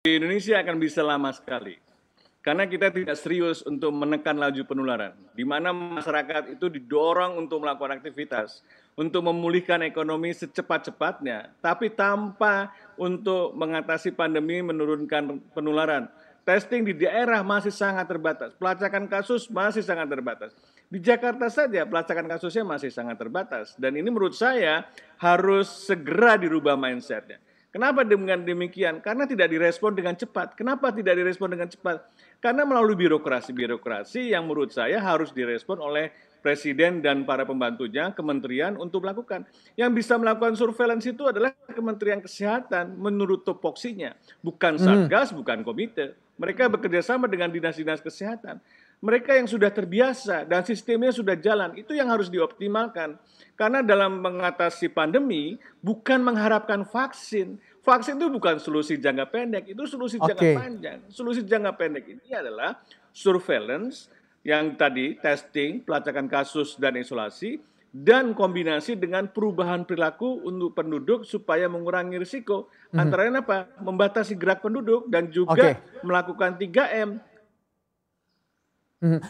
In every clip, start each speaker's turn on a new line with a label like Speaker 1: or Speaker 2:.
Speaker 1: di Indonesia akan bisa lama sekali. Karena kita tidak serius untuk menekan laju penularan, di mana masyarakat itu didorong untuk melakukan aktivitas, untuk memulihkan ekonomi secepat-cepatnya, tapi tanpa untuk mengatasi pandemi menurunkan penularan. Testing di daerah masih sangat terbatas, pelacakan kasus masih sangat terbatas. Di Jakarta saja pelacakan kasusnya masih sangat terbatas, dan ini menurut saya harus segera dirubah mindsetnya. Kenapa dengan demikian? Karena tidak direspon dengan cepat. Kenapa tidak direspon dengan cepat? Karena melalui birokrasi yang menurut saya harus direspon oleh Presiden dan para pembantunya, kementerian untuk melakukan. Yang bisa melakukan surveillance itu adalah Kementerian Kesehatan menurut topoksinya. Bukan Satgas, bukan komite. Mereka bekerja sama dengan dinas-dinas kesehatan. Mereka yang sudah terbiasa dan sistemnya sudah jalan, itu yang harus dioptimalkan. Karena dalam mengatasi pandemi, bukan mengharapkan vaksin. Vaksin itu bukan solusi jangka pendek, itu solusi jangka
Speaker 2: Oke.
Speaker 1: panjang. Solusi jangka pendek ini adalah surveillance, yang tadi testing, pelacakan kasus dan isolasi, dan kombinasi dengan perubahan perilaku untuk penduduk supaya mengurangi risiko. Antara lain apa? Membatasi gerak penduduk dan juga
Speaker 2: Oke.
Speaker 1: melakukan 3M.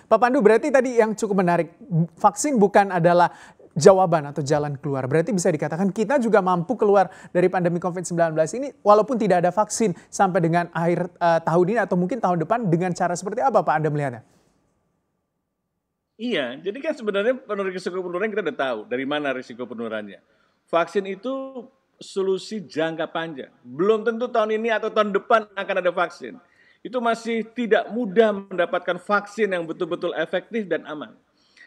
Speaker 2: Pak Pandu, berarti tadi yang cukup menarik, vaksin bukan adalah jawaban atau jalan keluar. Berarti bisa dikatakan kita juga mampu keluar dari pandemi COVID-19 ini walaupun tidak ada vaksin sampai dengan akhir tahun ini atau mungkin tahun depan, dengan cara seperti apa Pak Anda melihatnya?
Speaker 1: Iya, jadi kan sebenarnya risiko penularan kita udah tahu dari mana risiko penularannya. Vaksin itu solusi jangka panjang. Belum tentu tahun ini atau tahun depan akan ada vaksin. Itu masih tidak mudah mendapatkan vaksin yang betul-betul efektif dan aman.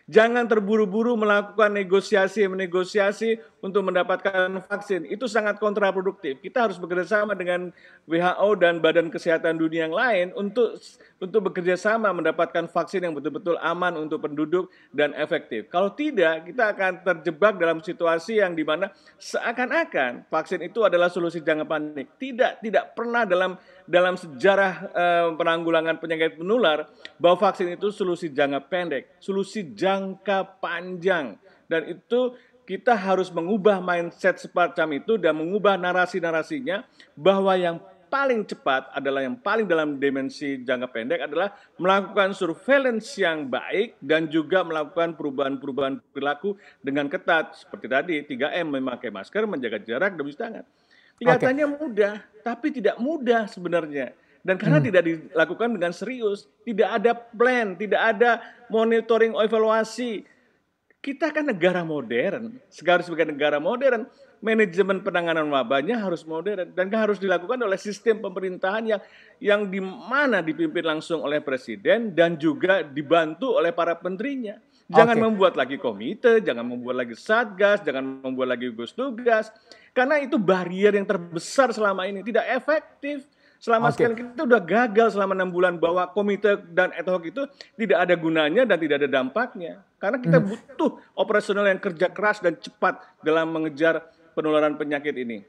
Speaker 1: Jangan terburu-buru melakukan negosiasi untuk mendapatkan vaksin. Itu sangat kontraproduktif. Kita harus bekerja sama dengan WHO dan Badan Kesehatan Dunia yang lain untuk bekerja sama mendapatkan vaksin yang betul-betul aman untuk penduduk dan efektif. Kalau tidak, kita akan terjebak dalam situasi yang dimana seakan-akan vaksin itu adalah solusi jangka pendek. Tidak pernah dalam sejarah penanggulangan penyakit menular bahwa vaksin itu solusi jangka pendek, solusi jangka panjang. Dan itu kita harus mengubah mindset semacam itu dan mengubah narasi-narasinya bahwa yang paling cepat adalah yang paling dalam dimensi jangka pendek adalah melakukan surveillance yang baik dan juga melakukan perubahan-perubahan perilaku dengan ketat. Seperti tadi, 3M, memakai masker, menjaga jarak, dan mencuci tangan.
Speaker 2: Oke.
Speaker 1: Kelihatannya mudah, tapi tidak mudah sebenarnya. Dan karena tidak dilakukan dengan serius, tidak ada plan, tidak ada monitoring evaluasi. Kita kan negara modern, sebagai negara modern, manajemen penanganan wabahnya harus modern dan harus dilakukan oleh sistem pemerintahan yang di mana dipimpin langsung oleh presiden dan juga dibantu oleh para menterinya. Jangan
Speaker 2: Oke.
Speaker 1: membuat lagi komite, jangan membuat lagi satgas, jangan membuat lagi gugus tugas, karena itu barier yang terbesar selama ini, tidak efektif. Selama
Speaker 2: Oke.
Speaker 1: sekian kita udah gagal selama 6 bulan bahwa komite dan ad hoc itu tidak ada gunanya dan tidak ada dampaknya. Karena kita butuh operasional yang kerja keras dan cepat dalam mengejar penularan penyakit ini.